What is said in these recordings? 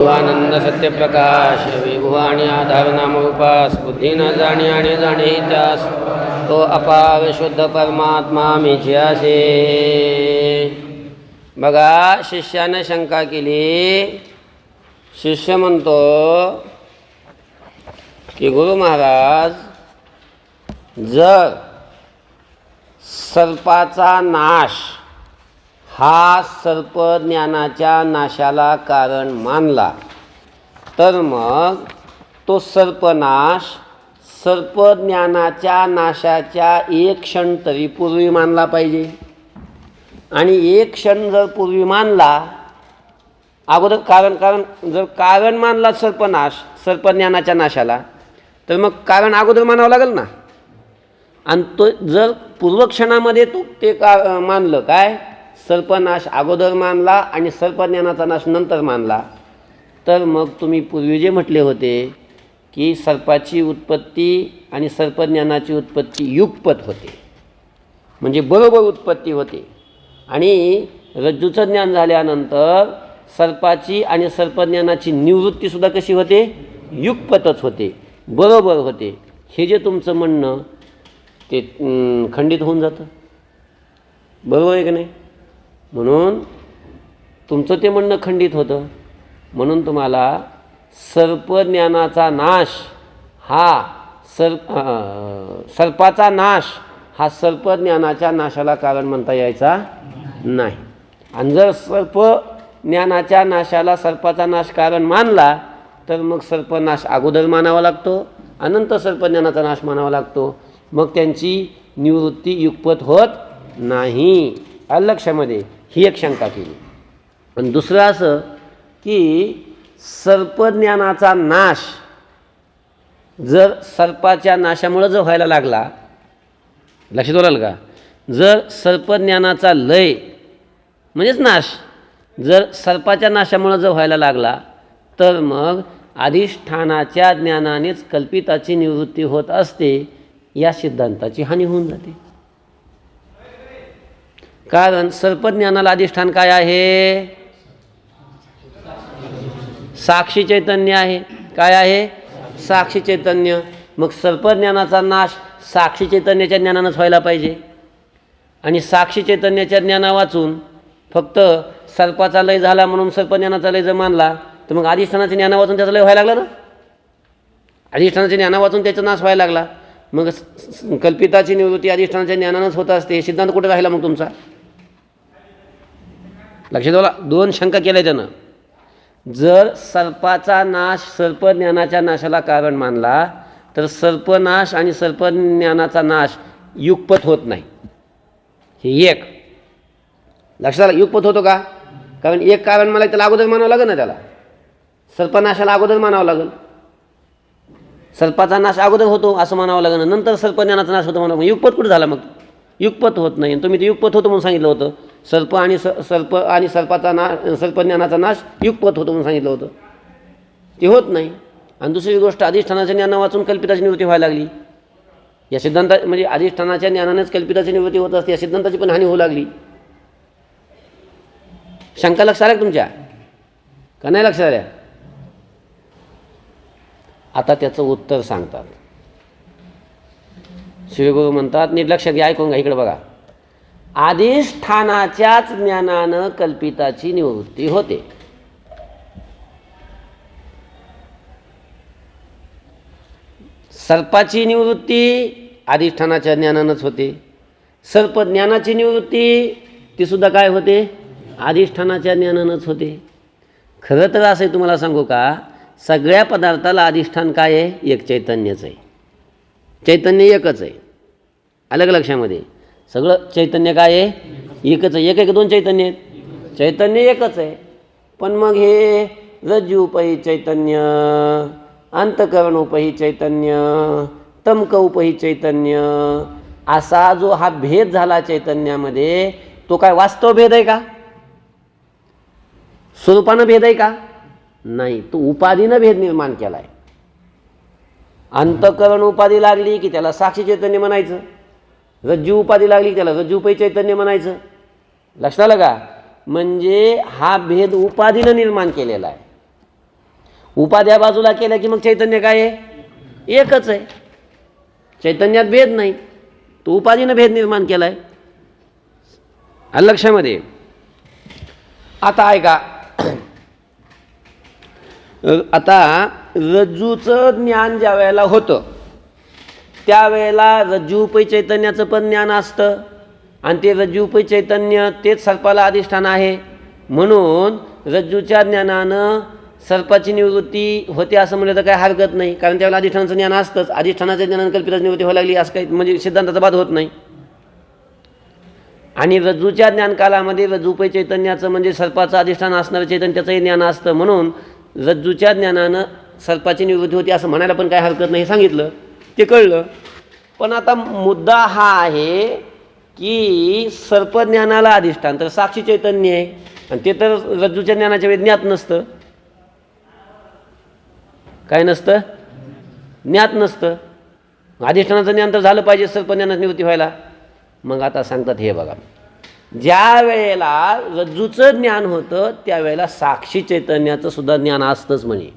आनंद सत्यप्रकाश विभू आणि आधार नामरूपास बुद्धी न जाणे आणि जाणे त्यास तो अपार शुद्ध परमात्मा मीचे असे. बघा, शिष्यानं शंका केली. शिष्य म्हणतो की गुरु महाराज, जर सर्पाचा नाश हा सर्पज्ञानाच्या नाशाला कारण मानला, तर मग तो सर्पनाश सर्पज्ञानाच्या नाशाच्या एक क्षण तरी पूर्वी मानला पाहिजे. आणि एक क्षण जर पूर्वी मानला अगोदर, कारण जर कारण मानला सर्पनाश सर्पज्ञानाच्या नाशाला, तर मग कारण अगोदर मानावं लागेल ना. आणि तो जर पूर्वक्षणामध्ये तो ते मानलं, काय सर्पनाश अगोदर मानला आणि सर्पज्ञानाचा नाश नंतर मानला, तर मग तुम्ही पूर्वी जे म्हटले होते की सर्पाची उत्पत्ती आणि सर्पज्ञानाची उत्पत्ती युगपत होते, म्हणजे बरोबर उत्पत्ती होते. आणि रज्जूचं ज्ञान झाल्यानंतर सर्पाची आणि सर्पज्ञानाची निवृत्तीसुद्धा कशी होते, युगपतच होते, बरोबर होते. हे जे तुमचं म्हणणं ते खंडित होऊन जातं. बरोबर आहे की नाही? म्हणून तुमचं ते म्हणणं खंडित होतं. म्हणून तुम्हाला सर्पज्ञानाचा नाश हा सर्पाचा नाश हा सर्पज्ञानाच्या नाशाला कारण म्हणता यायचा नाही. आणि जर सर्पज्ञानाच्या नाशाला सर्पाचा नाश कारण मानला, तर मग सर्पनाश अगोदर मानावा लागतो, अनंत सर्पज्ञानाचा नाश मानावा लागतो. मग त्यांची निवृत्ती युगपत होत नाही. लक्षामध्ये ही एक शंका केली. आणि दुसरं असं की सर्पज्ञानाचा नाश जर सर्पाच्या नाशामुळं जर व्हायला लागला, लक्षात आलं का, जर सर्पज्ञानाचा लय म्हणजेच नाश जर सर्पाच्या नाशामुळं जर व्हायला लागला, तर मग अधिष्ठानाच्या ज्ञानानेच कल्पिताची निवृत्ती होत असते. या सिद्धांताची हानी होऊन जाते. कारण सर्पज्ञानाला अधिष्ठान काय आहे? साक्षी चैतन्य आहे. काय आहे? साक्षी चैतन्य. मग सर्पज्ञानाचा नाश साक्षी चैतन्याच्या ज्ञानानंच व्हायला पाहिजे. आणि साक्षी चैतन्याच्या ज्ञाना वाचून फक्त सर्पाचा लय झाला म्हणून सर्पज्ञानाचा लय जर मानला, तर मग अधिष्ठानाच्या ज्ञाना वाचून त्याचा लय व्हायला लागला ना. अधिष्ठानाच्या ज्ञाना वाचून त्याचा नाश व्हायला लागला. मग कल्पिताची निवृत्ती अधिष्ठानाच्या ज्ञानानंच होत असते. सिद्धांत कुठे राहिला मग तुमचा? लक्षात आला? दोन शंका केल्या त्यानं. जर सर्पाचा नाश सर्पज्ञानाच्या नाशाला कारण मानला, तर सर्पनाश आणि सर्पज्ञानाचा नाश युगपत होत नाही. हे एक लक्षात आलं. युगपत होतो का? कारण एक कारण मला त्याला अगोदर मानावं लागेल ना. त्याला सर्पनाशाला अगोदर मानावं लागेल. सर्पाचा नाश अगोदर होतो असं म्हणावं लागेल, नंतर सर्पज्ञानाचा नाश होतो म्हणावं. युगपत कुठं झाला? मग युगपत होत नाही. तुम्ही ते युगपत होतं म्हणून सांगितलं होतं. सर्प आणि सर्पाचा नाश सर्पज्ञानाचा नाश युगपत होतो म्हणून सांगितलं होतं. ते होत नाही. आणि दुसरी गोष्ट, अधिष्ठानाच्या ज्ञाना वाचून कल्पिताची निवृत्ती व्हायला लागली. या सिद्धांता म्हणजे अधिष्ठानाच्या ज्ञानानेच कल्पिताची निवृत्ती होत असते, या सिद्धांताची पण हानी होऊ लागली. शंका लक्षात आल्या तुमच्या का नाही लक्षात आल्या? आता त्याचं उत्तर सांगतात. श्रीगुरु म्हणतात, नीट लक्षात घ्या, ऐकून घ्या, इकडे बघा. अधिष्ठानाच्याच ज्ञानानं कल्पिताची निवृत्ती होते. सर्पाची निवृत्ती अधिष्ठानाच्या ज्ञानानंच होते. सर्पज्ञानाची निवृत्ती ती सुद्धा काय होते? अधिष्ठानाच्या ज्ञानानंच होते. खरं तर असं तुम्हाला सांगू का, सगळ्या पदार्थाला अधिष्ठान काय आहे? एक चैतन्यच आहे. चैतन्य एकच आहे. अलग लक्षामध्ये सगळं चैतन्य काय आहे? एकच आहे. एक दोन चैतन्य आहेत? चैतन्य एकच आहे. पण मग हे रज्जूपही चैतन्य, अंतकरणोपही चैतन्य, तमकौपही चैतन्य, असा जो हा भेद झाला चैतन्यामध्ये, तो काय वास्तव भेद आहे का? स्वरूपानं भेद आहे का? नाही. तो उपाधीनं भेद निर्माण केला आहे. अंतकरण उपाधी लागली की त्याला साक्षी चैतन्य म्हणायचं. रज्जू उपाधी लागली की त्याला रज्जूपही चैतन्य म्हणायचं. लक्षात आलं का? म्हणजे हा भेद उपाधीनं निर्माण केलेला आहे. उपाध्या बाजूला केल्या की मग चैतन्य काय आहे? एकच आहे. चैतन्यात भेद नाही, तो उपाधीनं भेद निर्माण केला आहे. लक्षामध्ये. आता ऐका, आता रज्जूचं ज्ञान ज्या वेळेला होतं त्यावेळेला रज्जूपै चैतन्याचं पण ज्ञान असतं आणि ते रज्जूपै चैतन्य तेच सर्पाला अधिष्ठान आहे. म्हणून रज्जूच्या ज्ञानानं सर्पाची निवृत्ती होते असं म्हणलं तर काय हरकत नाही, कारण त्यावेळेला अधिष्ठानाचं ज्ञान असतंच. अधिष्ठानाच्या ज्ञानानं कल्पिताची निवृत्ती व्हायला लागली असं काही म्हणजे सिद्धांताचा बाध होत नाही. आणि रज्जूच्या ज्ञानकालामध्ये रज्जूपै चैतन्याचं म्हणजे सर्पाचं अधिष्ठान असणारं चैतन्य त्याचंही ज्ञान असतं. म्हणून रज्जूच्या ज्ञानानं सर्पाची निवृत्ती होती असं म्हणायला पण काय हरकत नाही, सांगितलं, ते कळलं. पण आता मुद्दा हा आहे की सर्पज्ञानाला अधिष्ठान तर साक्षी चैतन्य आहे आणि ते तर रज्जूच्या ज्ञानाच्या वेळी ज्ञात नसतं. काय नसतं? ज्ञात नसतं. अधिष्ठानाचं ज्ञान तर झालं पाहिजे सर्पज्ञानाची निवृत्ती व्हायला. मग आता सांगतात हे बघा, ज्या वेळेला रज्जूचं ज्ञान होतं त्यावेळेला साक्षी चैतन्याचं सुद्धा ज्ञान असतंच. म्हणे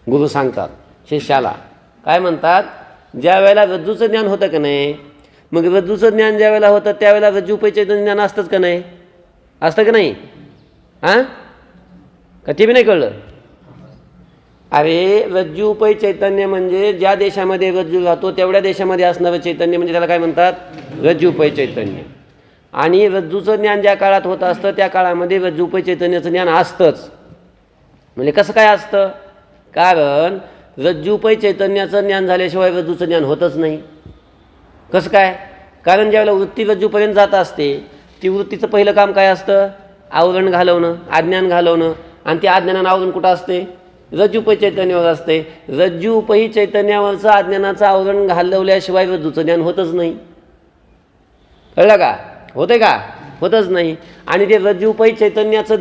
गुरु सांगतात शिष्याला, काय म्हणतात, ज्या वेळेला रज्जूचं ज्ञान होतं का नाही, मग रज्जूचं ज्ञान ज्या वेळेला होतं त्यावेळेला रज्जूपै चैतन्य ज्ञान असतंच का नाही? असतं का नाही? हां, का ते बी नाही कळलं? अरे रज्जूपै चैतन्य म्हणजे ज्या देशामध्ये रज्जू राहतो तेवढ्या देशामध्ये असणारं चैतन्य म्हणजे त्याला काय म्हणतात? रज्जूपै चैतन्य. आणि रज्जूचं ज्ञान ज्या काळात होत असतं त्या काळामध्ये रज्जूपै चैतन्याचं ज्ञान असतंच. म्हणजे कसं काय असतं? कारण रज्जूपै चैतन्याचं ज्ञान झाल्याशिवाय रज्जूचं ज्ञान होतच नाही. कसं काय? कारण ज्यावेळेला वृत्ती रज्जूपर्यंत जात असते ती वृत्तीचं पहिलं काम काय असतं? आवरण घालवणं, अज्ञान घालवणं. आणि त्या अज्ञानानं आवरण कुठं असते? रज्जूपै चैतन्यावर असते. रज्जूपै चैतन्यावरचं अज्ञानाचं आवरण घालवल्याशिवाय रज्जूचं ज्ञान होतच नाही. कळलं का? होते का? होतच नाही. आणि ते रज्जूपै चैतन्याचं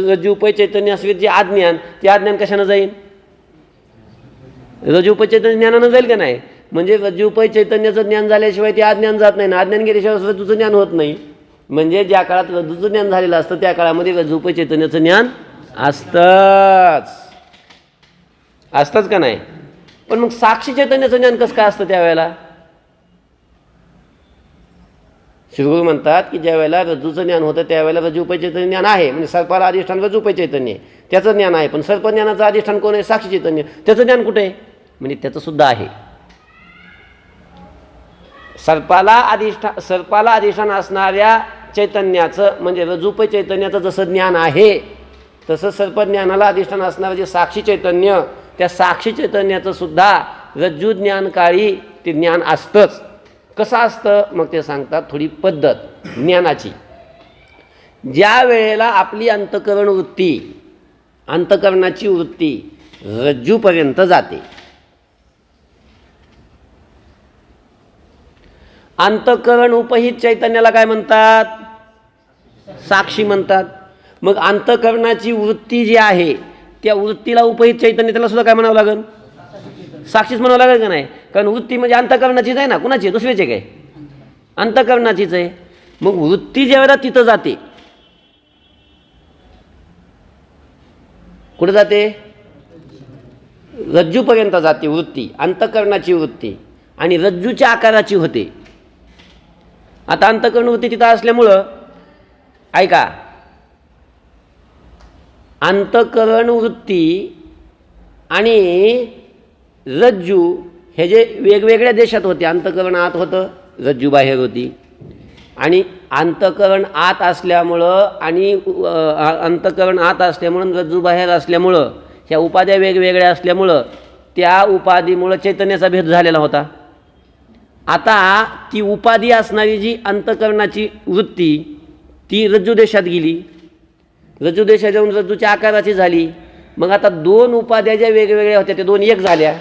रज्जूपै चैतन्यासहित जे अज्ञान, ते अज्ञान कशानं जाईल? रज्जूपै चैतन्य ज्ञानानं जाईल का नाही? म्हणजे रज्जूपै चैतन्याचं ज्ञान झाल्याशिवाय ते अज्ञान जात नाही ना, अज्ञान गेल्याशिवाय रज्जूचं ज्ञान होत नाही. म्हणजे ज्या काळात रज्जूचं ज्ञान झालेलं असतं त्या काळामध्ये रज्जूपै चैतन्याचं ज्ञान असतंच का नाही? पण मग साक्षी चैतन्याचं ज्ञान कसं काय असतं त्यावेळेला? श्रीगुरु म्हणतात की ज्या वेळेला रज्जूचं ज्ञान होतं त्यावेळेला रज्जूपै चैतन्य ज्ञान आहे. म्हणजे सर्पाला अधिष्ठान रज्जूपै चैतन्य आहे, त्याचं ज्ञान आहे. पण सर्पज्ञानाचं अधिष्ठान कोण आहे? साक्षी चैतन्य. त्याचं ज्ञान कुठे आहे? म्हणजे त्याचं सुद्धा आहे. सर्पाला अधिष्ठान असणाऱ्या चैतन्याचं म्हणजे रज्जूपै चैतन्याचं जसं ज्ञान आहे तसं सर्पज्ञानाला अधिष्ठान असणारं जे साक्षी चैतन्य, त्या साक्षी चैतन्याचं सुद्धा रज्जू ज्ञानकाळी ते ज्ञान असतंच. कसं असतं? मग ते सांगतात थोडी पद्धत ज्ञानाची. ज्या वेळेला आपली अंतःकरणाची वृत्ती रज्जूपर्यंत जाते, अंतःकरण उपहित चैतन्याला काय म्हणतात? साक्षी म्हणतात. मग अंतःकरणाची वृत्ती जी आहे त्या वृत्तीला उपहित चैतन्य त्याला सुद्धा काय म्हणावं लागेल? साक्षीच म्हणावं लागेल का नाही? कारण वृत्ती म्हणजे अंतःकरणाचीच आहे ना, कुणाची? दुसऱ्याची काय? अंतःकरणाचीच आहे. मग वृत्ती ज्या वेळेला तिथं जाते, कुठं जाते? रज्जूपर्यंत जाते वृत्ती, अंतःकरणाची वृत्ती, आणि रज्जूच्या आकाराची होते. आता अंतःकरण वृत्ती तिथं असल्यामुळं ऐका, अंतःकरण वृत्ती आणि रज्जू हे जे वेगवेगळ्या देशात होते, अंतःकरण आत होतं, रज्जू बाहेर होती. आणि अंतःकरण आत असल्यामुळं आणि अंतःकरण आत असल्यामुळं रज्जू बाहेर असल्यामुळं ह्या उपाध्या वेगवेगळ्या असल्यामुळं त्या उपाधीमुळं चैतन्याचा भेद झालेला होता. आता ती उपाधी असणारी जी अंतःकरणाची वृत्ती ती रज्जू देशात गेली, रज्जू देशात जाऊन रज्जूच्या आकाराची झाली. मग आता दोन उपाध्या ज्या वेगवेगळ्या होत्या त्या दोन एक झाल्या.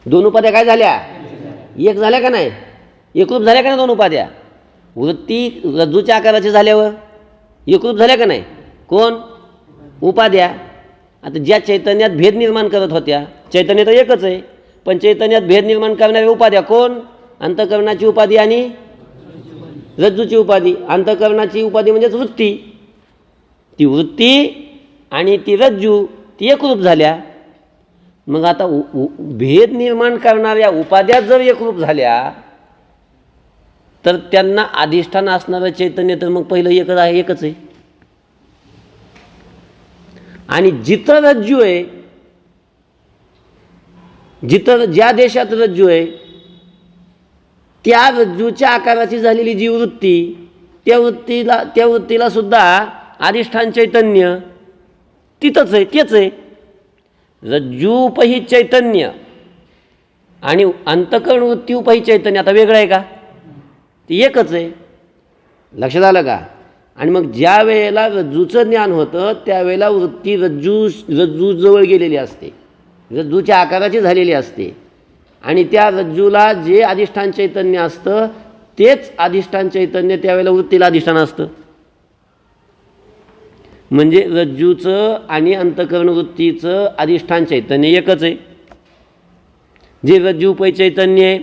दोन उपाध्या काय झाल्या? एक झाल्या का नाही? एकरूप झाल्या का नाही? दोन उपाध्या वृत्ती रज्जूच्या आकाराची झाल्यावर एकरूप झाल्या का नाही? कोण? उपाध्या. आता ज्या चैतन्यात भेद निर्माण करत होत्या, चैतन्य तर एकच आहे, पण चैतन्यात भेद निर्माण करणाऱ्या उपाध्या कोण? अंतःकरणाची उपाधी आणि रज्जूची उपाधी. अंतःकरणाची उपाधी म्हणजेच वृत्ती ती वृत्ती आणि ती रज्जू ती एकरूप झाल्या. मग आता भेद निर्माण करणाऱ्या उपाद्या जर एकरूप झाल्या तर त्यांना अधिष्ठान असणारं चैतन्य तर मग पहिलं एकच आहे, एकच आहे. आणि जिथं रज्जू आहे, जिथं ज्या देशात रज्जू आहे त्या रज्जूच्या आकाराची झालेली जी वृत्ती, त्या वृत्तीला सुद्धा अधिष्ठान चैतन्य तिथंच आहे, तेच आहे. रज्जूपही चैतन्य आणि अंतःकरण वृत्तीपही चैतन्य आता वेगळं आहे का? ते एकच आहे. लक्षात आलं का? आणि मग ज्या वेळेला रज्जूचं ज्ञान होतं त्यावेळेला वृत्ती रज्जूजवळ गेलेली असते, रज्जूच्या आकाराची झालेली असते. आणि त्या रज्जूला जे अधिष्ठान चैतन्य असतं तेच अधिष्ठान चैतन्य त्यावेळेला वृत्तीला अधिष्ठान असतं. म्हणजे रज्जूचं आणि अंतःकरण वृत्तीचं अधिष्ठान चैतन्य एकच आहे. जे रज्जूपै चैतन्य आहे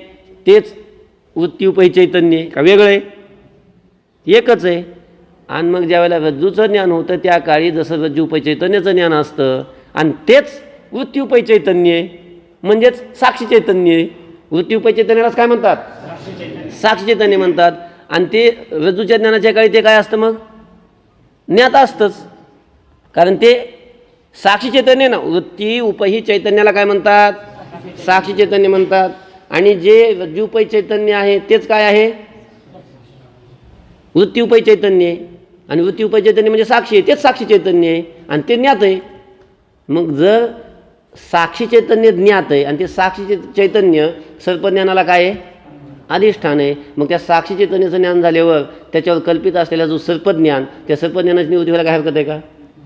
तेच वृत्तीपै चैतन्य आहे का वेगळं आहे? एकच आहे. आणि मग ज्यावेळेला रज्जूचं ज्ञान होतं त्या काळी जसं रज्जूपै चैतन्याचं ज्ञान असतं आणि तेच वृत्तीपै चैतन्य आहे, म्हणजेच साक्षी चैतन्य आहे. वृत्तीपै चैतन्यालाच काय म्हणतात? साक्षी चैतन्य म्हणतात. आणि ते रज्जूच्या ज्ञानाच्या काळी ते काय असतं? मग ज्ञात असतंच, कारण ते साक्षी चैतन्य ना. वृत्ती उपही चैतन्याला काय म्हणतात? साक्षी चैतन्य म्हणतात. आणि जे रज्जूपै चैतन्य आहे तेच काय आहे? वृत्तीपै चैतन्य आहे. आणि वृत्तीपै चैतन्य म्हणजे साक्षी आहे, तेच साक्षी चैतन्य आहे आणि ते ज्ञात आहे. मग जर साक्षी चैतन्य ज्ञात आहे आणि ते साक्षी चैतन्य सर्पज्ञानाला काय आहे? अधिष्ठान आहे. मग त्या साक्षी चैतन्याचं ज्ञान झाल्यावर त्याच्यावर कल्पित असलेला जो सर्पज्ञान, त्या सर्पज्ञानाची निवृत्ती व्हायला काय हरकत आहे का?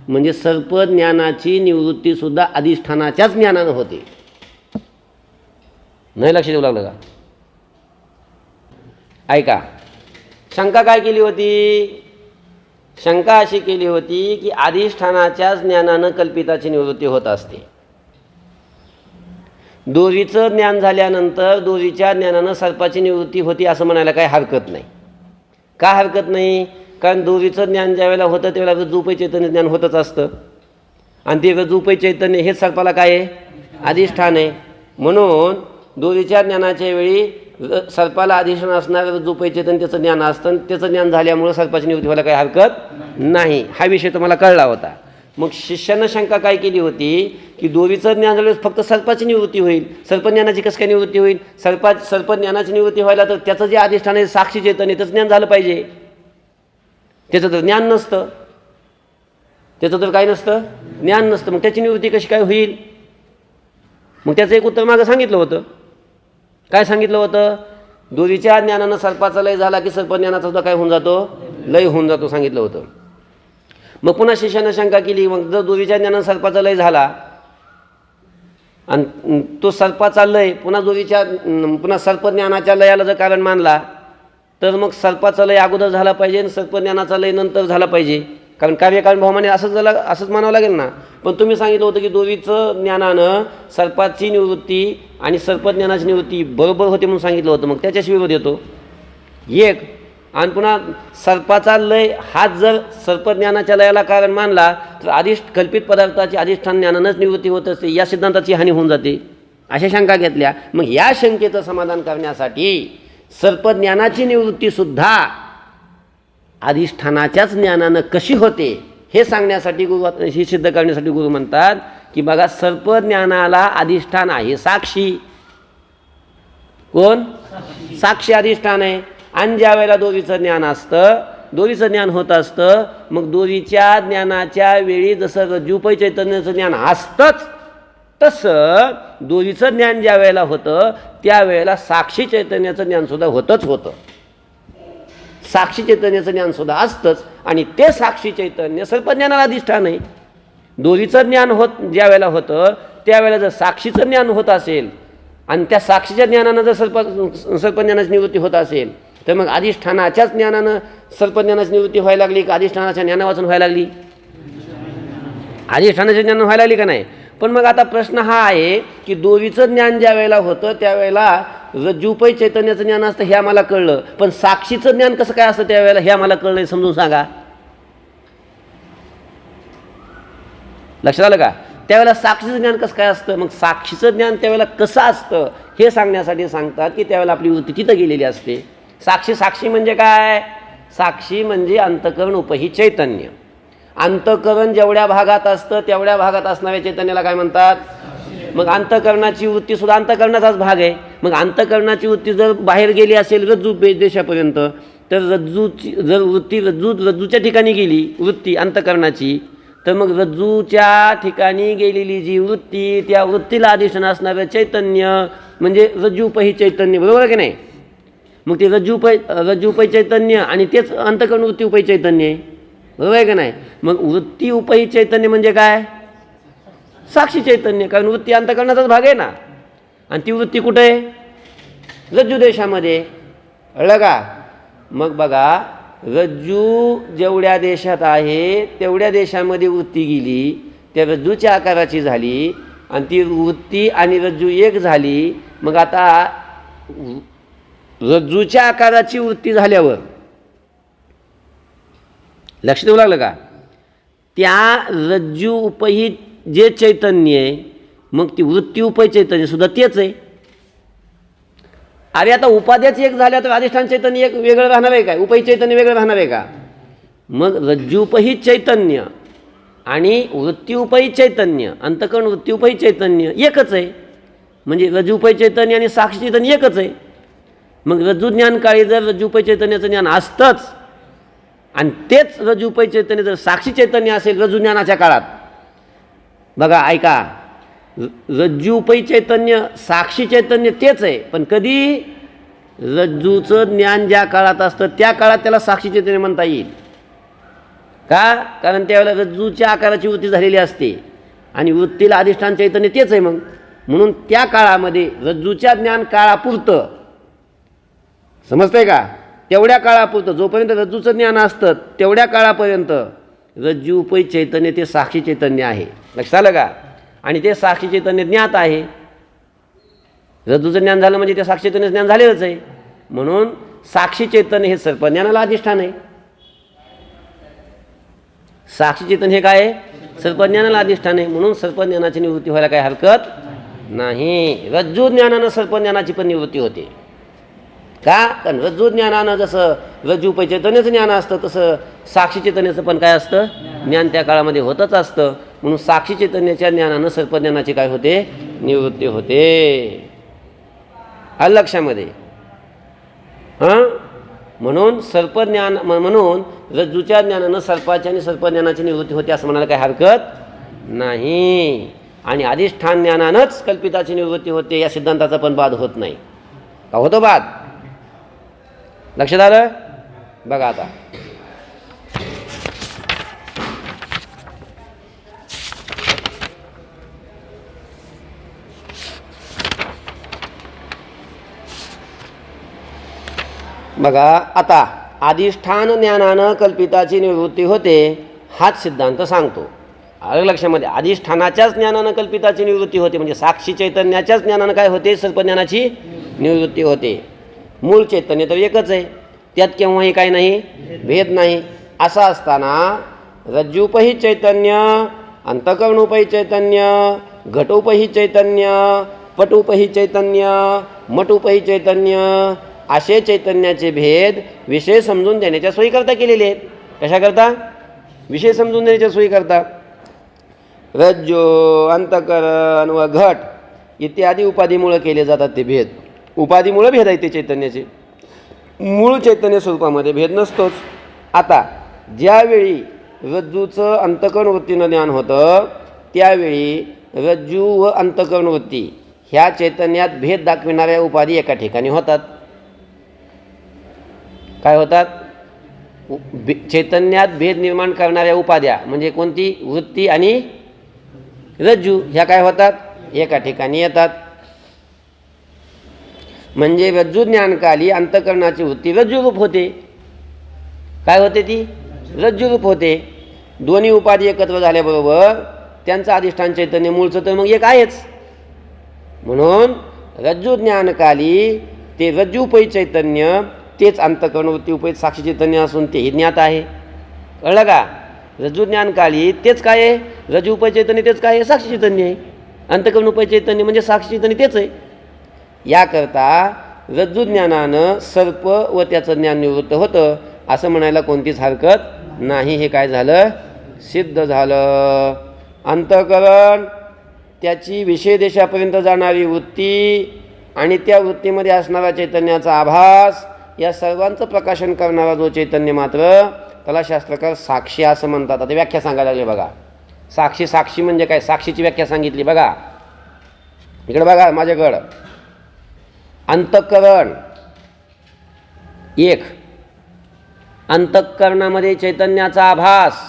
म्हणजे सर्पज्ञानाची निवृत्तीसुद्धा अधिष्ठानाच्याच ज्ञानानं होते. नाही लक्ष देऊ लागलं का? ऐका, शंका काय केली होती? शंका अशी केली होती की अधिष्ठानाच्याच ज्ञानानं कल्पिताची निवृत्ती होत असते. दोरीचं ज्ञान झाल्यानंतर दोरीच्या ज्ञानानं सर्पाची निवृत्ती होती असं म्हणायला काही हरकत नाही. का हरकत नाही? कारण दोरीचं ज्ञान ज्या वेळेला होतं त्यावेळेला रज्जूपै चैतन्य ज्ञान होतच असतं आणि ते रज्जूपै चैतन्य हेच सर्पाला काय आहे? अधिष्ठान आहे. म्हणून दोरीच्या ज्ञानाच्या वेळी सर्पाला अधिष्ठान असणारं रज्जूपै चैतन्य त्याचं ज्ञान असतं, त्याचं ज्ञान झाल्यामुळं सर्पाची निवृत्ती व्हायला काही हरकत नाही. हा विषय तुम्हाला कळला होता. मग शिष्यानं शंका काय केली होती की दोरीचं ज्ञान झाल्यावर फक्त सर्पाची निवृत्ती होईल, सर्पज्ञानाची कसं काय निवृत्ती होईल? सर्पज्ञानाची निवृत्ती व्हायला तर त्याचं जे अधिष्ठान आहे साक्षी चैतन्य त्याचं ज्ञान झालं पाहिजे. त्याचं तर ज्ञान नसतं, त्याचं तर काय नसतं? ज्ञान नसतं. मग त्याची निवृत्ती कशी काय होईल? मग त्याचं एक उत्तर मागं सांगितलं होतं. काय सांगितलं होतं? दोरीच्या ज्ञानानं सर्पाचा लय झाला की सर्पज्ञानाचा सुद्धा काय होऊन जातो? लय होऊन जातो सांगितलं होतं. मग पुन्हा शिष्यानं शंका केली, मग जर दोरीच्या ज्ञानानं सर्पाचा लय झाला आणि तो सर्पाचा लय पुन्हा सर्पज्ञानाच्या लयाला जर कारण मानला तर मग सर्पाचा लय अगोदर झाला पाहिजे आणि सर्पज्ञानाचा लय नंतर झाला पाहिजे, कारण कार्यकारण भावमाने असंच मानावं लागेल ना. पण तुम्ही सांगितलं होतं की दोरीचं ज्ञानानं सर्पाची निवृत्ती आणि सर्पज्ञानाची निवृत्ती बरोबर होते म्हणून सांगितलं होतं. मग त्याच्याशी विरोध येतो एक. आणि पुन्हा सर्पाचा लय हाच जर सर्पज्ञानाच्या लयाला कारण मानला तर कल्पित पदार्थाची अधिष्ठान ज्ञानानंच निवृत्ती होत असते, या सिद्धांताची हानी होऊन जाते. अशा शंका घेतल्या. मग या शंकेचं समाधान करण्यासाठी सर्पज्ञानाची निवृत्तीसुद्धा अधिष्ठानाच्याच ज्ञानानं कशी होते हे सांगण्यासाठी हे सिद्ध करण्यासाठी गुरु म्हणतात की बघा, सर्पज्ञानाला अधिष्ठान आहे साक्षी. कोण? साक्षी अधिष्ठान आहे. आणि ज्या वेळेला दोरीचं ज्ञान असतं, दोरीचं ज्ञान होत असतं, मग दोरीच्या ज्ञानाच्या वेळी जसं रज्जूपै चैतन्याचं ज्ञान असतंच तसं दोरीचं ज्ञान ज्या वेळेला होतं त्यावेळेला साक्षी चैतन्याचं ज्ञानसुद्धा होतं. साक्षी चैतन्याचं ज्ञानसुद्धा असतंच आणि ते साक्षी चैतन्य सर्पज्ञानाला अधिष्ठान आहे. दोरीचं ज्ञान ज्या वेळेला होतं त्यावेळेला जर साक्षीचं ज्ञान होत असेल आणि त्या साक्षीच्या ज्ञानानं जर सर्पज्ञानाची निवृत्ती होत असेल तर मग अधिष्ठानाच्याच ज्ञानानं सर्पज्ञानाची निवृत्ती व्हायला लागली का अधिष्ठानाच्या ज्ञानावाचून व्हायला लागली? अधिष्ठानाच्या ज्ञान व्हायला लागली का नाही? पण मग आता प्रश्न हा आहे की दोरीचं ज्ञान ज्या वेळेला होतं त्यावेळेला रज्जूपै चैतन्याचं ज्ञान असतं हे आम्हाला कळलं, पण साक्षीचं ज्ञान कसं काय असतं त्यावेळेला हे आम्हाला कळलं, समजून सांगा. लक्षात आलं का? त्यावेळेला साक्षीचं ज्ञान कसं काय असतं? मग साक्षीचं ज्ञान त्यावेळेला कसं असतं हे सांगण्यासाठी सांगतात की त्यावेळेला आपली वृत्ती तिथं गेलेली असते. साक्षी म्हणजे काय? साक्षी म्हणजे अंतःकरण उपही चैतन्य. अंतःकरण जेवढ्या भागात असतं तेवढ्या भागात असणाऱ्या चैतन्याला काय म्हणतात? मग अंतःकरणाची वृत्तीसुद्धा अंतःकरणाचाच भाग आहे. मग अंतःकरणाची वृत्ती जर बाहेर गेली असेल रज्जू देशापर्यंत, तर रज्जूची जर वृत्ती रज्जूच्या ठिकाणी गेली वृत्ती अंतःकरणाची, तर मग रज्जूच्या ठिकाणी गेलेली जी वृत्ती, त्या वृत्तीला अधिष्ठान असणारं चैतन्य म्हणजे रज्जूपही चैतन्य, बरोबर आहे की नाही? मग ते रज्जूपही चैतन्य आणि तेच अंतःकरण वृत्ती उपही चैतन्य आहे, बरोबर आहे का नाही? मग वृत्ती उपही चैतन्य म्हणजे काय? साक्षी चैतन्य. कारण वृत्ती अंतःकरणाचाच भाग आहे ना. आणि ती वृत्ती कुठे आहे? रज्जू देशामध्ये. कळलं का? मग बघा, रज्जू जेवढ्या देशात आहे तेवढ्या देशामध्ये वृत्ती गेली, त्या रज्जूच्या आकाराची झाली आणि ती वृत्ती आणि रज्जू एक झाली. मग आता रज्जूच्या आकाराची वृत्ती झाल्यावर लक्ष देऊ लागलं का? त्या रज्जू उपही जे चैतन्य आहे, मग ती वृत्ती उपही चैतन्य सुद्धा तेच आहे. अरे आता उपाध्याच एक झाल्या तर अधिष्ठान चैतन्य एक वेगळं राहणार आहे काय? उपही चैतन्य वेगळं राहणार आहे का? मग रज्जू उपही चैतन्य आणि वृत्ती उपही चैतन्य, अंतःकरण वृत्ती उपही चैतन्य एकच आहे. म्हणजे रज्जू उपही चैतन्य आणि साक्षी चैतन्य एकच आहे. मग रज्जू ज्ञान काळी जर रज्जू उपही चैतन्याचं ज्ञान असतंच आणि तेच रज्जू उपही चैतन्य जर साक्षी चैतन्य असेल रज्जू ज्ञानाच्या काळात, बघा ऐका, रज्जू उपही चैतन्य साक्षी चैतन्य तेच आहे. पण कधी? रज्जूचं ज्ञान ज्या काळात असतं त्या काळात त्याला साक्षी चैतन्य म्हणता येईल. का? कारण त्यावेळेला रज्जूच्या आकाराची वृत्ती झालेली असते आणि वृत्तीला अधिष्ठान चैतन्य तेच आहे. मग म्हणून त्या काळामध्ये रज्जूच्या ज्ञान काळापुरतं, समजतंय का? तेवढ्या काळापुरतं जोपर्यंत रज्जूचं ज्ञान असतं तेवढ्या काळापर्यंत रज्जू उपही चैतन्य ते साक्षी चैतन्य आहे. लक्षात आलं का? आणि ते साक्षी चैतन्य ज्ञात आहे. रज्जूचं ज्ञान झालं म्हणजे ते साक्षी चैतन्य ज्ञान झालेलंच आहे. म्हणून साक्षी चैतन्य हे सर्पज्ञानाला अधिष्ठान आहे. साक्षी चैतन्य हे काय आहे? सर्पज्ञानाला अधिष्ठान आहे. म्हणून सर्पज्ञानाची निवृत्ती व्हायला काही हरकत नाही. रज्जू ज्ञानानं सर्पज्ञानाची पण निवृत्ती होते. का? कारण रज्जू ज्ञानानं जसं रज्जू उपही चैतन्याचं ज्ञान असतं तसं साक्षी चैतन्याचं पण काय असतं? ज्ञान त्या काळामध्ये होतच असतं. म्हणून साक्षी चैतन्याच्या ज्ञानानं सर्पज्ञानाची काय होते? निवृत्ती होते. आलं लक्षामध्ये? म्हणून सर्पज्ञान, म्हणून रज्जूच्या ज्ञानानं सर्पाच्या आणि सर्पज्ञानाची निवृत्ती होते असं म्हणायला काही हरकत नाही. आणि अधिष्ठान ज्ञानानंच कल्पिताची निवृत्ती होते या सिद्धांताचा पण बाद होत नाही का? होतो बाद? लक्षात आलं? बघा आता बघा, आता अधिष्ठान ज्ञानानं कल्पिताची निवृत्ती होते हाच सिद्धांत सांगतो. आलं लक्षामध्ये? अधिष्ठानाच्याच ज्ञानानं कल्पिताची निवृत्ती होते म्हणजे साक्षी चैतन्याच्याच ज्ञानानं काय होते? सर्पज्ञानाची निवृत्ती होते. मूळ चैतन्य तर एकच आहे, त्यात केव्हाही काय नाही, भेद नाही. असं असताना रज्जूपही चैतन्य, अंतःकरणोपही चैतन्य, घटोपही चैतन्य, पटोपही चैतन्य, मटोपही चैतन्य असे चैतन्याचे भेद विषय समजून देण्याच्या सोयीकरता केलेले आहेत. कशाकरता? विषय समजून देण्याच्या सोयीकरता. रज्जू, अंतःकरण व घट इत्यादी उपाधीमुळे केले जातात ते भेद. उपाधीमुळे भेद आहे ते चैतन्याचे. मूळ चैतन्य स्वरूपामध्ये भेद नसतोच. आता ज्यावेळी रज्जूचं अंतःकरण वृत्तीनं ज्ञान होतं त्यावेळी रज्जू व अंतःकरण वृत्ती ह्या चैतन्यात भेद दाखविणाऱ्या उपाधी एका ठिकाणी होतात. काय होतात? चैतन्यात भेद निर्माण करणाऱ्या उपाध्या म्हणजे कोणती? वृत्ती आणि रज्जू ह्या काय होतात? एका ठिकाणी येतात. म्हणजे रज्जू ज्ञानकाली अंतःकरणाची वृत्ती रज्जूरूप होते. काय होते ती? रज्जूरूप होते. दोन्ही उपाधी एकत्र झाल्याबरोबर त्यांचं अधिष्ठान चैतन्य मूळचं तर मग एक आहेच. म्हणून रज्जू ज्ञानकाली ते रज्जूपही चैतन्य तेच अंतःकरण वृत्ती उपहित साक्षी चैतन्य असून तेही ज्ञात आहे. कळलं का? रज्जू ज्ञानकाली तेच काय आहे? रज्जू उपचैतन्य तेच काय आहे? साक्षी चैतन्य आहे. अंतःकरण उपचैतन्य म्हणजे साक्षी चैतन्य तेच आहे. याकरता रज्जू ज्ञानानं सर्प व त्याचं ज्ञान निवृत्त होतं असं म्हणायला कोणतीच हरकत नाही. हे काय झालं? सिद्ध झालं. अंतःकरण त्याची विषय देशापर्यंत जाणारी वृत्ती आणि त्या वृत्तीमध्ये असणारा चैतन्याचा आभास या सर्वांचं प्रकाशन करणारा जो चैतन्य मात्र त्याला शास्त्रकार साक्षी असं म्हणतात. आता व्याख्या सांगायला लागली बघा. साक्षी म्हणजे काय? साक्षीची व्याख्या सांगितली बघा. इकडे बघा माझ्याकडं. अंतःकरण एक, अंतःकरणामध्ये चैतन्याचा आभास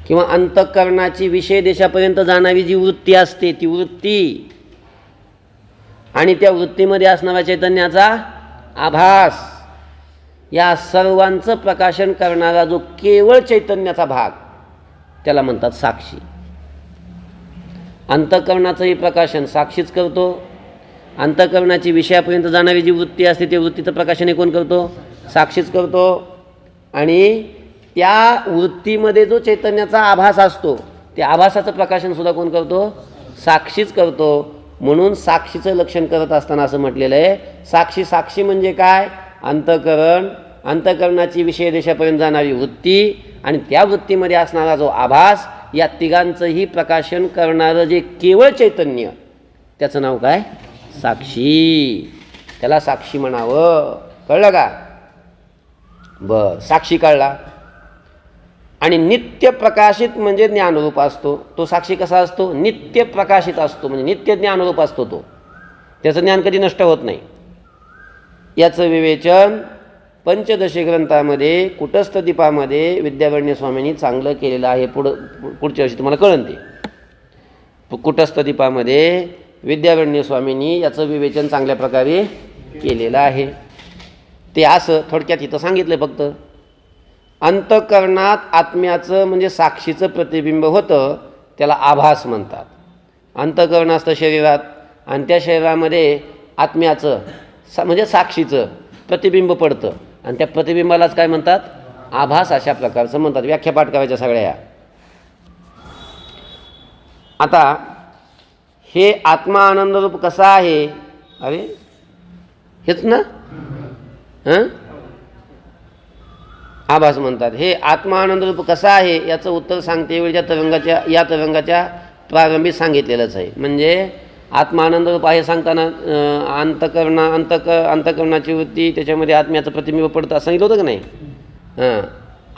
किंवा अंतःकरणाची विषय देशापर्यंत जाणारी जी वृत्ती असते ती वृत्ती आणि त्या वृत्तीमध्ये असणारा चैतन्याचा आभास या सर्वांचं प्रकाशन करणारा जो केवळ चैतन्याचा भाग त्याला म्हणतात साक्षी. अंतःकरणाचंही प्रकाशन साक्षीच करतो. अंतःकरणाची विषयापर्यंत जाणारी जी वृत्ती असते त्या वृत्तीचं प्रकाशन कोण करतो? साक्षीच करतो. आणि त्या वृत्तीमध्ये जो चैतन्याचा आभास असतो त्या आभासाचं प्रकाशनसुद्धा कोण करतो? साक्षीच करतो. म्हणून साक्षीचं लक्षण करत असताना असं म्हटलेलं आहे, साक्षी म्हणजे काय? अंतःकरण, अंतःकरणाची विषय देशापर्यंत जाणारी वृत्ती आणि त्या वृत्तीमध्ये असणारा जो आभास या तिघांचंही प्रकाशन करणारं जे केवळ चैतन्य त्याचं नाव काय? साक्षी. त्याला साक्षी म्हणावं. कळलं का? बरं, साक्षी कळला. आणि नित्य प्रकाशित म्हणजे ज्ञानरूप असतो. तो साक्षी कसा असतो? नित्य प्रकाशित असतो, म्हणजे नित्य ज्ञानरूप असतो तो. त्याचं ज्ञान कधी नष्ट होत नाही. याचं विवेचन पंचदशी ग्रंथामध्ये कुटस्थ दीपामध्ये विद्यारण्य स्वामींनी चांगलं केलेलं आहे. पुढच्या वर्षी तुम्हाला कळेल ते. कुटस्थ दीपामध्ये विद्यारण्य स्वामींनी याचं विवेचन चांगल्या प्रकारे केलेलं आहे. ते असं थोडक्यात इथं सांगितलं फक्त. अंतःकरणात आत्म्याचं म्हणजे साक्षीचं प्रतिबिंब होतं त्याला आभास म्हणतात. अंतःकरण असतं शरीरात आणि त्या शरीरामध्ये आत्म्याचं म्हणजे साक्षीचं प्रतिबिंब पडतं आणि त्या प्रतिबिंबालाच काय म्हणतात? आभास. अशा प्रकारचं म्हणतात. व्याख्या पाठ करायच्या सगळ्या. आता हे आत्मा आनंदरूप कसा आहे? अरे हेच ना, आभास म्हणतात. हे आत्मा आनंदरूप कसा आहे याचं उत्तर सांगते वेळी या तरंगाच्या प्रारंभी सांगितलेलंच आहे. म्हणजे आत्मा आनंदरूप आहे सांगताना अंतःकरणाची वृत्ती त्याच्यामध्ये आत्म्याचं प्रतिबिंब पडतं असं सांगितलं होतं का नाही?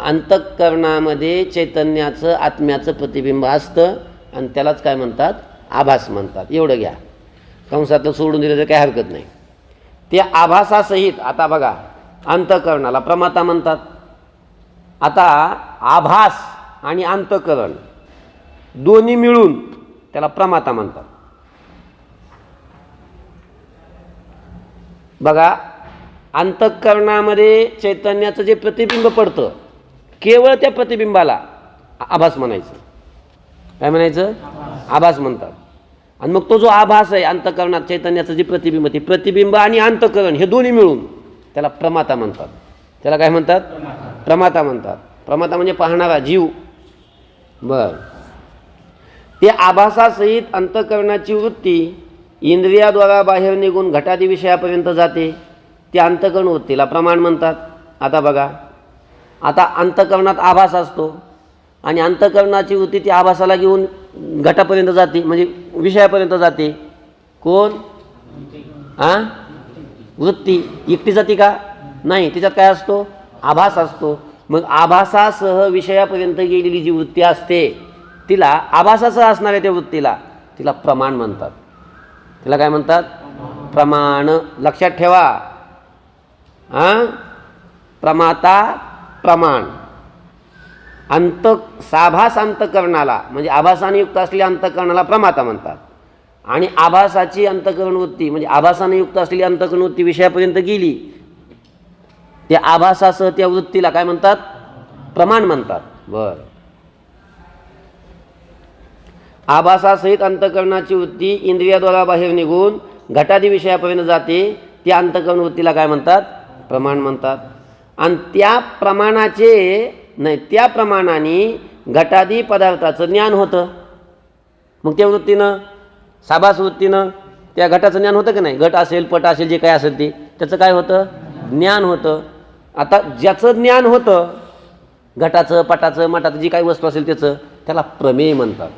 अंतःकरणामध्ये चैतन्याचं आत्म्याचं प्रतिबिंब असतं आणि त्यालाच काय म्हणतात? आभास म्हणतात. एवढं घ्या. कंसातलं सोडून दिलं तर काय हरकत नाही. ते आभासासहित आता बघा अंतःकरणाला प्रमाता म्हणतात. आता आभास आणि अंतःकरण दोन्ही मिळून त्याला प्रमाता म्हणतात. बघा, अंतःकरणामध्ये चैतन्याचं जे प्रतिबिंब पडतं केवळ त्या प्रतिबिंबाला आभास म्हणायचं. काय म्हणायचं? आभास म्हणतात. आणि मग तो जो आभास आहे अंतःकरणात चैतन्याचं जे प्रतिबिंब ते प्रतिबिंब आणि अंतःकरण हे दोन्ही मिळून त्याला प्रमाता म्हणतात. त्याला काय म्हणतात? प्रमाता म्हणतात. प्रमाता म्हणजे पाहणारा जीव. बर, ते आभासासहित अंतःकरणाची वृत्ती इंद्रियाद्वारा बाहेर निघून घटादी विषयापर्यंत जाते. त्या अंतःकरण वृत्तीला प्रमाण म्हणतात. आता बघा, आता अंतःकरणात आभास असतो आणि अंतःकरणाची वृत्ती ती आभासाला घेऊन घटापर्यंत जाते म्हणजे विषयापर्यंत जाते. कोण? वृत्ती एकटी जाते का? नाही, त्याच्यात काय असतो? आभास असतो. मग आभासासह विषयापर्यंत गेलेली जी वृत्ती असते तिला आभासासह असणाऱ्या त्या वृत्तीला तिला प्रमाण म्हणतात. तिला काय म्हणतात? प्रमाण. लक्षात ठेवा. प्रमाता प्रमाण. साभास अंतःकरणाला म्हणजे आभासाने युक्त असलेल्या अंतःकरणाला प्रमाता म्हणतात. आणि आभासाची अंतःकरण वृत्ती म्हणजे आभासाने युक्त असलेली अंतःकरण वृत्ती विषयापर्यंत गेली त्या आभासासह त्या वृत्तीला काय म्हणतात? प्रमाण म्हणतात. बर, आभासासहित अंतःकरणाची वृत्ती इंद्रियाद्वारा बाहेर निघून घटादी विषयापर्यंत जाते त्या अंतःकरण वृत्तीला काय म्हणतात? प्रमाण म्हणतात. आणि त्या प्रमाणाने घटादी पदार्थाचं ज्ञान होतं. मग त्या वृत्तीनं, साभास वृत्तीनं त्या घटाचं ज्ञान होतं की नाही. घट असेल, पट असेल, जे काय असेल ते त्याचं काय होतं, ज्ञान होतं. आता ज्याचं ज्ञान होतं घटाचं, पटाचं, मटाचं, जी काही वस्तू असेल त्याचं, त्याला प्रमेय म्हणतात.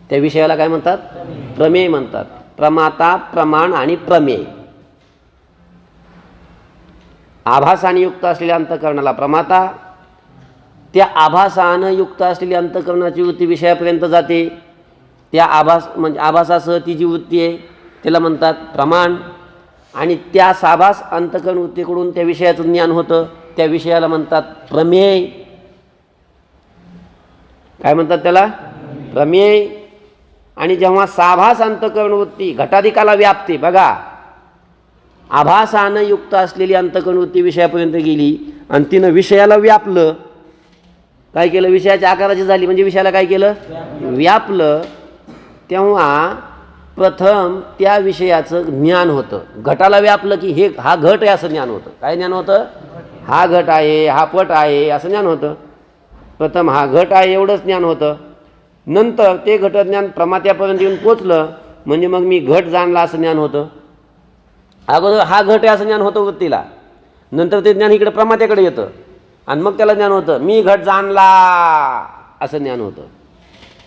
त्या विषयाला काय म्हणतात, प्रमेय म्हणतात. प्रमाता, प्रमाण आणि प्रमेय. आभासाने युक्त असलेल्या अंतःकरणाला प्रमाता, त्या आभासानं युक्त असलेली अंतःकरणाची वृत्ती विषयापर्यंत जाते, त्या म्हणजे आभासासह ती जी वृत्ती आहे त्याला म्हणतात प्रमाण. आणि त्या साभास अंतःकरण वृत्तीकडून त्या विषयाचं ज्ञान होतं, त्या विषयाला म्हणतात प्रमेय. काय म्हणतात त्याला, प्रमेय. आणि जेव्हा साभास अंतःकरण वृत्ती घटाधिकाला व्यापते, बघा, आभासानं युक्त असलेली अंतःकरण वृत्ती विषयापर्यंत गेली आणि तिनं विषयाला व्यापलं. काय केलं, विषयाच्या आकाराची झाली म्हणजे विषयाला काय केलं, व्यापलं. तेव्हा प्रथम त्या विषयाचं ज्ञान होतं. घटाला व्यापलं की हा घट आहे असं ज्ञान होतं. काय ज्ञान होतं, हा घट आहे, हा पट आहे असं ज्ञान होतं. प्रथम हा घट आहे एवढंच ज्ञान होतं. नंतर ते घटज्ञान प्रमात्यापर्यंत येऊन पोचलं म्हणजे मग मी घट जाणला असं ज्ञान होतं. अगोदर हा घट आहे असं ज्ञान होतं वृत्तीला, नंतर ते ज्ञान इकडे प्रमात्याकडे येतं आणि मग त्याला ज्ञान होतं मी घट जाणला असं ज्ञान होतं.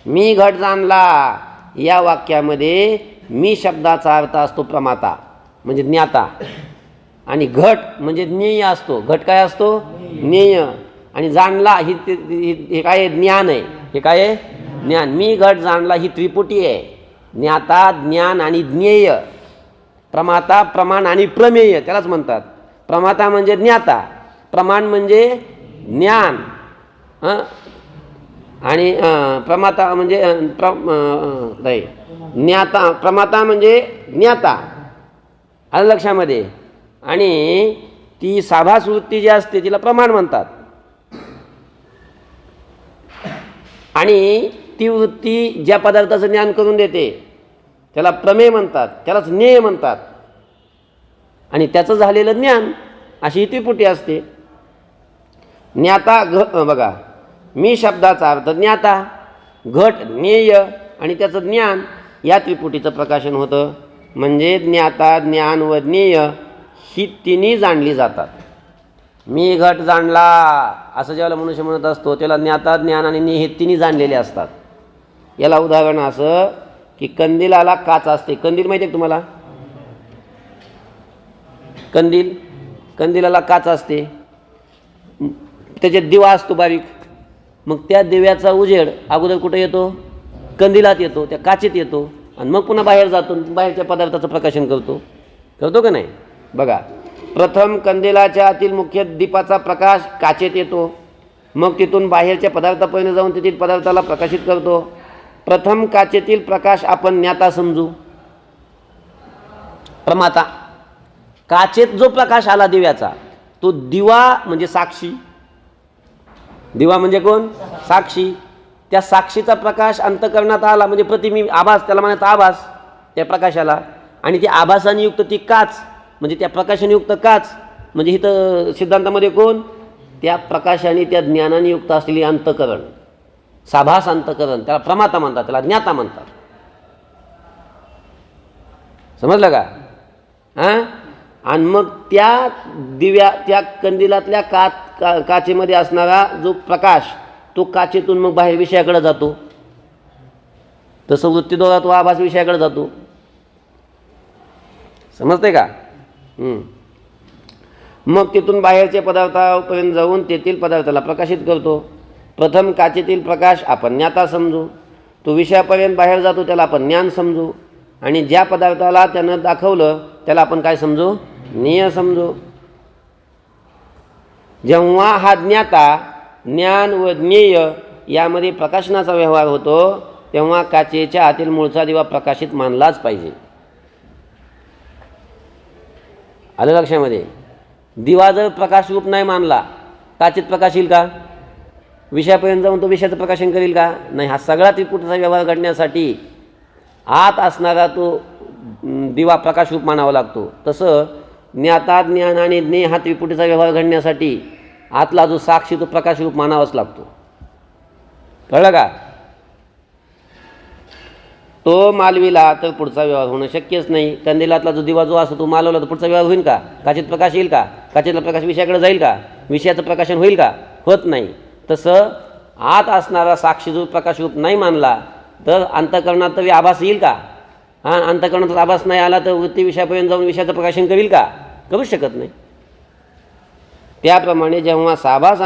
मी घट जाणला या वाक्यामध्ये मी शब्दाचा अर्थ असतो प्रमाता म्हणजे ज्ञाता, आणि घट म्हणजे ज्ञेय असतो. घट काय असतो, ज्ञेय. आणि जाणला हे काय ज्ञान आहे. हे काय आहे, ज्ञान. मी घट जाणला ही त्रिपुटी आहे, ज्ञाता, ज्ञान आणि ज्ञेय. प्रमाता, प्रमाण आणि प्रमेय त्यालाच म्हणतात. प्रमाता म्हणजे ज्ञाता, प्रमाण म्हणजे ज्ञान, आणि प्रमाता म्हणजे ज्ञाता. प्रमाता म्हणजे ज्ञाता, आलं लक्षामध्ये. आणि ती साभास वृत्ती जी असते तिला प्रमाण म्हणतात. आणि ती वृत्ती ज्या पदार्थाचं ज्ञान करून देते त्याला प्रमेय म्हणतात, त्यालाच ज्ञेय म्हणतात. आणि त्याचं झालेलं ज्ञान अशी ही त्रिपुटी असते. ज्ञाता बघा, मी शब्दाचा अर्थ ज्ञाता, घट ज्ञेय आणि त्याचं ज्ञान, या त्रिपुटीचं प्रकाशन होतं. म्हणजे ज्ञाता, ज्ञान व ज्ञेय ही तिन्ही जाणली जातात. मी घट जाणला असं ज्याला मनुष्य म्हणत असतो त्याला ज्ञाता, ज्ञान आणि ज्ञेय हे तिन्ही जाणलेले असतात. याला उदाहरण असं की कंदिलाला काच असते. कंदील माहिती आहे तुम्हाला, कंदिलाला काच असते, त्याच्यात दिवा असतो बारीक. मग त्या दिव्याचा उजेड अगोदर कुठे येतो, कंदिलात येतो, त्या काचेत येतो आणि मग पुन्हा बाहेर जातो, बाहेरच्या पदार्थाचं प्रकाशन करतो का नाही. बघा, प्रथम कंदिलाच्या आतील मुख्य दीपाचा प्रकाश काचेत येतो, मग तिथून बाहेरच्या पदार्थापर्यंत जाऊन तेथील पदार्थाला प्रकाशित करतो. प्रथम काचेतील प्रकाश आपण ज्ञाता समजू, प्रमाता. काचेत जो प्रकाश आला दिव्याचा तो दिवा म्हणजे साक्षी. दिवा म्हणजे कोण, साक्षी. त्या साक्षीचा प्रकाश अंतःकरणात आला म्हणजे प्रतिबिंब, आभास, त्याला म्हणतात आभास त्या प्रकाशाला. आणि ती आभासाने युक्त ती काच म्हणजे त्या प्रकाशाने युक्त काच म्हणजे इथं सिद्धांतामध्ये कोण, त्या प्रकाशाने त्या ज्ञानाने युक्त असलेली अंतःकरण, साभास अंतःकरण, त्याला प्रमाता म्हणतात, त्याला ज्ञाता म्हणतात. समजलं का. आणि मग त्या दिव्या, त्या कंदिलातल्या काचेमध्ये असणारा जो प्रकाश तो काचेतून मग बाहेर विषयाकडे जातो. तसं वृत्तीद्वारा तो आभास विषयाकडे जातो. समजते का. मग तिथून बाहेरच्या पदार्थापर्यंत जाऊन तेथील पदार्थाला प्रकाशित करतो. प्रथम काचेतील प्रकाश आपण ज्ञाता समजू, तो विषयापर्यंत बाहेर जातो त्याला आपण ज्ञान समजू, आणि ज्या पदार्थाला त्यानं दाखवलं त्याला आपण काय समजू, ज्ञेय समजू. जेव्हा हा ज्ञाता, ज्ञान व ज्ञेय यामध्ये प्रकाशनाचा व्यवहार होतो तेव्हा काचेच्या आतील मूळचा दिवा प्रकाशित मानलाच पाहिजे. आलं लक्षामध्ये. दिवा जर प्रकाशरूप नाही मानला, काचेत प्रकाश येईल का, विषयापर्यंत जाऊन तो विषयाचं प्रकाशन करेल का, नाही. हा सगळा त्रिपुटीचा व्यवहार घडण्यासाठी आत असणारा तो दिवा प्रकाशरूप मानावा लागतो. तसं ज्ञाता, ज्ञान आणि ज्ञेय हा त्रिपुटीचा व्यवहार घडण्यासाठी आतला जो साक्षी तो प्रकाशरूप मानावाच लागतो. कळलं का? तो मालविला तर पुढचा व्यवहार होणं शक्यच नाही. कंदिलातला जो दिवा जो असतो तो मालवला तर पुढचा व्यवहार होईल का? काचेत प्रकाश येईल का? काचेतला प्रकाश विषयाकडे जाईल का? विषयाचं प्रकाशन होईल का? होत नाही. तसं आत असणारा साक्षी जो प्रकाशरूप नाही मानला तर अंतःकरणात तरी आभास येईल का? हां, अंतःकरणात आभास नाही आला तर वृत्ती विषयापर्यंत जाऊन विषयाचं प्रकाशन करील का? करूच शकत नाही. त्याप्रमाणे जेव्हा साभास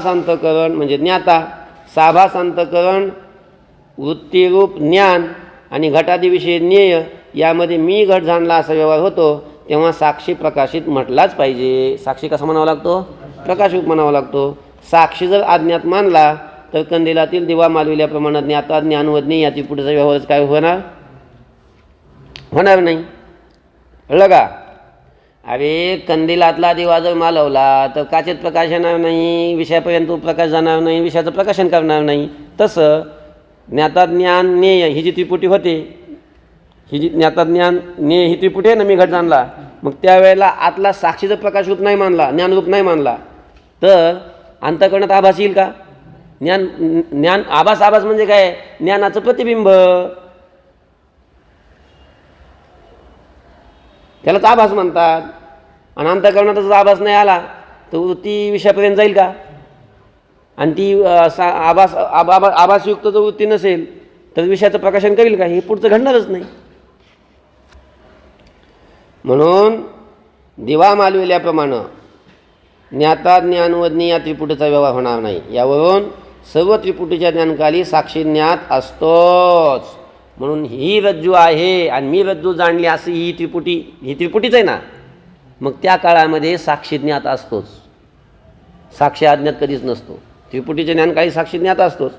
अंतःकरण म्हणजे ज्ञाता, साभास अंतःकरण, वृत्तीरूप ज्ञान आणि घटादिविषयी ज्ञेय यामध्ये मी घट जाणला असा व्यवहार होतो तेव्हा साक्षी प्रकाशित म्हटलाच पाहिजे. साक्षी कसा म्हणावा लागतो? प्रकाशरूप म्हणावा लागतो. साक्षी जर अज्ञात मानला तर कंदिलातील दिवा मालविल्याप्रमाणे ज्ञाता ज्ञान व ज्ञेय याची पुढचा व्यवहारच काय होणार नाही. कळलं का? अरे कंदिलातला दिवा जर मालवला तर काचेत प्रकाश येणार नाही, विषयापर्यंत प्रकाश जाणार नाही, विषयाचं प्रकाशन करणार नाही. तसं ज्ञाता ज्ञान ज्ञेय ही जी त्रिपुटी होते, ही जी ज्ञाता ज्ञान ज्ञेय ही त्रिपुटी आहे ना, मी घट जाणला, मग त्यावेळेला आतला साक्षीचा प्रकाशरूप नाही मानला, ज्ञानरूप नाही मानला तर अंतःकरणात आभास येईल का? ज्ञान आभास म्हणजे काय? ज्ञानाचं प्रतिबिंब, त्यालाच आभास म्हणतात. आणि अंतःकरणातच आभास नाही आला तर वृत्ती विषयापर्यंत जाईल का? आणि ती आभासयुक्त जर वृत्ती नसेल तर विषयाचं प्रकाशन करेल का? हे पुढचं घडणारच नाही. म्हणून दिवा मालविल्याप्रमाणे ज्ञाता ज्ञान व ज्ञेय या त्रिपुटीचा व्यवहार होणार नाही. यावरून सर्व त्रिपुटीच्या ज्ञानकाली साक्षी ज्ञात असतोच. म्हणून ही रज्जू आहे आणि मी रज्जू जाणली अशी ही त्रिपुटीच आहे ना, मग त्या काळामध्ये साक्षी ज्ञात असतोच, साक्षी अज्ञात कधीच नसतो. त्रिपुटीचे ज्ञानकाली साक्षी ज्ञात असतोच.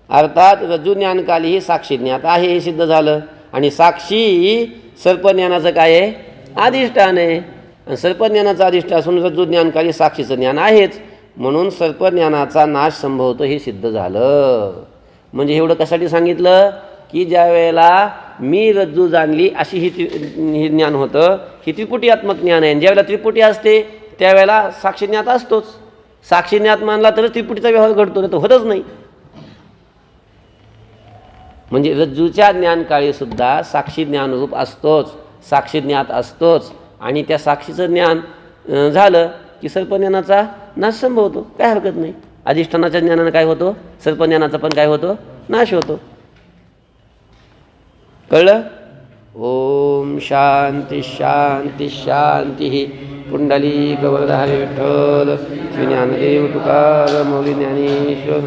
अर्थात रज्जू ज्ञानकाली ही साक्षी ज्ञात आहे हे सिद्ध झालं. आणि साक्षी सर्पज्ञानाचं काय आहे? अधिष्ठान आहे. आणि सर्पज्ञानाचं अधिष्ठान असून रज्जू ज्ञानकाली साक्षीचं ज्ञान आहेच, म्हणून सर्पज्ञानाचा नाश संभवतो हे सिद्ध झालं. म्हणजे एवढं कशासाठी सांगितलं की ज्या वेळेला मी रज्जू जाणली अशी ही ज्ञान होतं, ही त्रिपुटीयात्मक ज्ञान आहे. ज्यावेळेला त्रिपुटी असते त्यावेळेला साक्षी ज्ञात असतोच. साक्षी ज्ञात मानला तरच त्रिपुटीचा व्यवहार घडतो, नाही तर होतच नाही. म्हणजे रज्जूच्या ज्ञानकाळी सुद्धा साक्षी ज्ञानरूप असतोच, साक्षी ज्ञात असतोच. आणि त्या साक्षीचं ज्ञान झालं की सर्पज्ञानाचा नाश संभवतो, काय हरकत नाही. अधिष्ठानाच्या ज्ञानानं काय होतो? सर्पज्ञानाचा पण काय होतो? नाश होतो. कळलं? ओम शांती शांती शांती. पुंडलिक वरदहरी विठ्ठल, श्री ज्ञानदेव तुकाराम, मौली ज्ञानेश्वर.